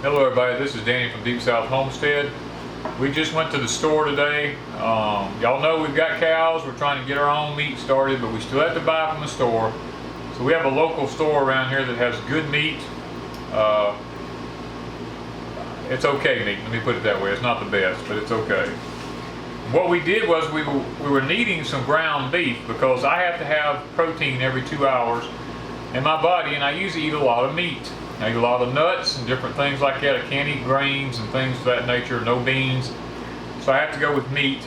Hello everybody, this is Danny from Deep South Homestead. We just went to the store today. Y'all know we've got cows. We're trying to get our own meat started, but we still have to buy from the store. So we have a local store around here that has good meat. It's okay meat, let me put it that way. It's not the best, but it's okay. What we did was we were needing some ground beef because I have to have protein every 2 hours in my body, and I usually eat a lot of meat. I eat a lot of nuts and different things like that. I can't eat grains and things of that nature, no beans. So I have to go with meat.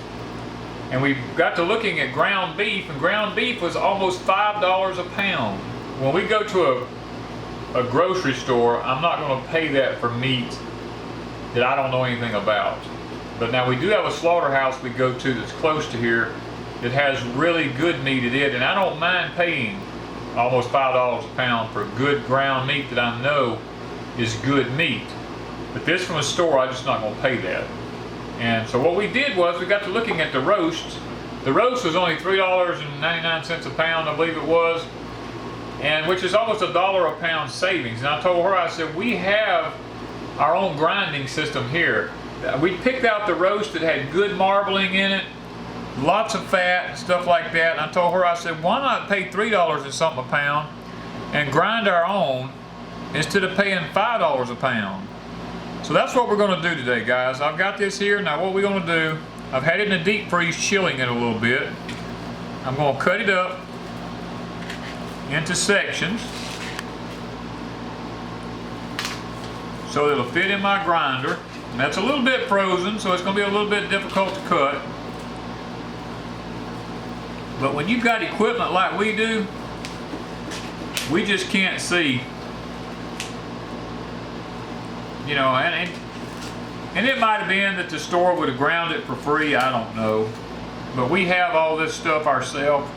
And we got to looking at ground beef, and ground beef was almost $5 a pound. When we go to a grocery store, I'm not going to pay that for meat that I don't know anything about. But now we do have a slaughterhouse we go to that's close to here that has really good meat in it, and I don't mind paying almost $5 a pound for good ground meat that I know is good meat. But this from a store, I'm just not going to pay that. And so what we did was we got to looking at the roast. The roast was only $3.99 a pound, I believe it was, and which is almost $1 a pound savings. And I told her, I said, we have our own grinding system here. We picked out the roast that had good marbling in it, lots of fat, stuff like that. And I told her, I said, why not pay $3 and something a pound and grind our own instead of paying $5 a pound? So that's what we're going to do today, guys. I've got this here. Now what we're going to do, I've had it in the deep freeze chilling it a little bit. I'm going to cut it up into sections so it'll fit in my grinder. And that's a little bit frozen, so it's going to be a little bit difficult to cut. But when you've got equipment like we do, we just can't see. You know, and it might have been that the store would have ground it for free, I don't know. But we have all this stuff ourselves,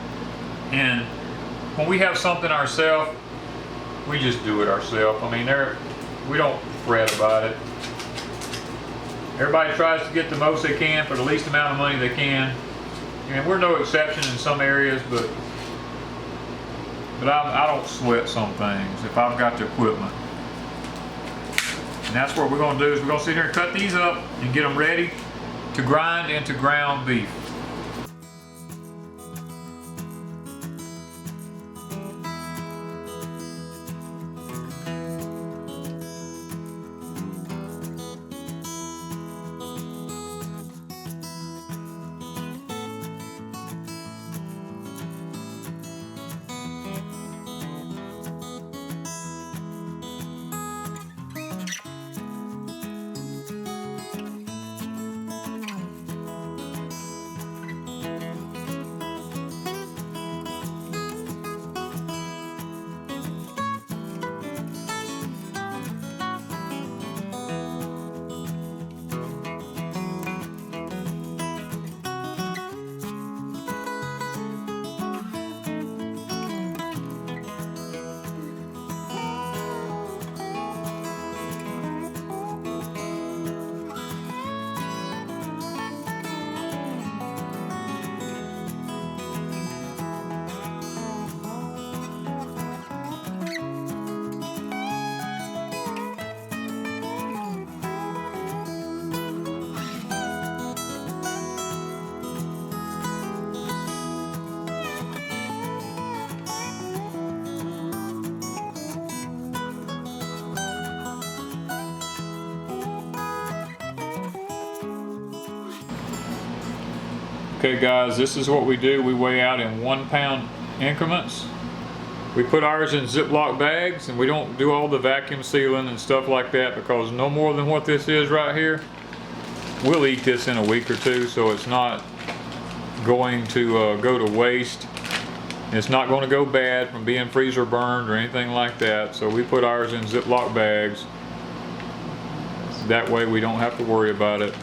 and when we have something ourselves, we just do it ourselves. I mean, we don't fret about it. Everybody tries to get the most they can for the least amount of money they can. And we're no exception in some areas, but I don't sweat some things if I've got the equipment. And that's what we're going to do, is we're going to sit here and cut these up and get them ready to grind into ground beef. Okay guys, this is what we do. We weigh out in 1 pound increments. We put ours in Ziploc bags, and we don't do all the vacuum sealing and stuff like that, because no more than what this is right here, we'll eat this in a week or two, so it's not going to go to waste. It's not going to go bad from being freezer burned or anything like that. So we put ours in Ziploc bags. That way we don't have to worry about it.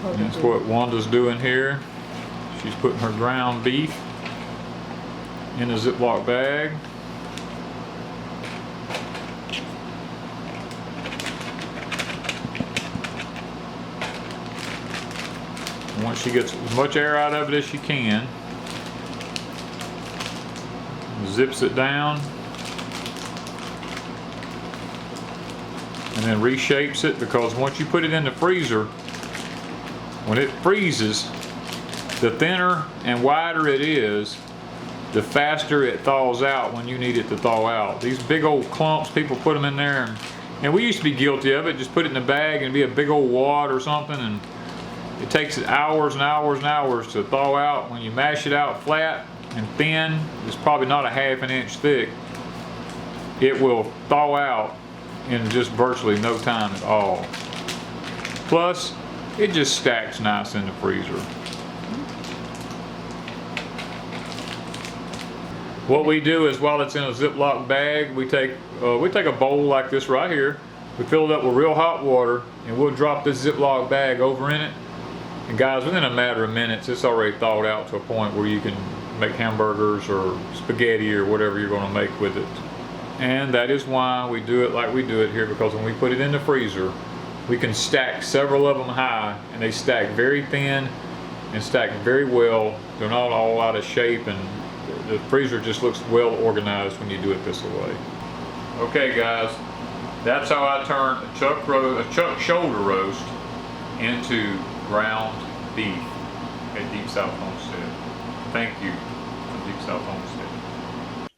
That's what Wanda's doing here. She's putting her ground beef in a Ziploc bag. Once she gets as much air out of it as she can, zips it down. and then reshapes it, because once you put it in the freezer, when it freezes, the thinner and wider it is, the faster it thaws out when you need it to thaw out. These big old clumps, people put them in there, and we used to be guilty of it. Just put it in a bag and be a big old wad or something, and it takes hours and hours and hours to thaw out. When you mash it out flat and thin, it's probably not a half an inch thick, it will thaw out in just virtually no time at all. Plus, it just stacks nice in the freezer. What we do is, while it's in a Ziploc bag, we take a bowl like this right here, we fill it up with real hot water, and we'll drop this Ziploc bag over in it. And guys, within a matter of minutes, it's already thawed out to a point where you can make hamburgers or spaghetti or whatever you're going to make with it. And that is why we do it like we do it here, because when we put it in the freezer, we can stack several of them high, and they stack very thin and stack very well. They're not all out of shape, and the freezer just looks well organized when you do it this way. Okay guys, that's how I turn a chuck shoulder roast into ground beef at Deep South Homestead. Thank you to Deep South Homestead.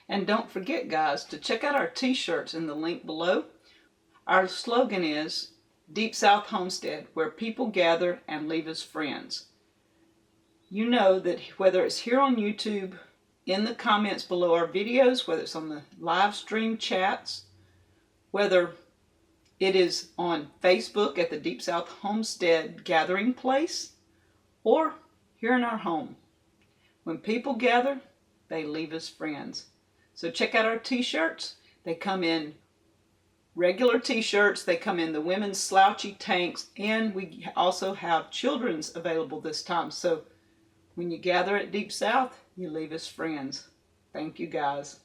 And don't forget guys to check out our t-shirts in the link below. Our slogan is Deep South Homestead, where people gather and leave as friends. You know that whether it's here on YouTube, in the comments below our videos, whether it's on the live stream chats, whether it is on Facebook at the Deep South Homestead Gathering Place, or here in our home. When people gather, they leave as friends. So check out our t-shirts. They come in regular t-shirts, they come in the women's slouchy tanks, and we also have children's available this time. So when you gather at Deep South, you leave as friends. Thank you guys.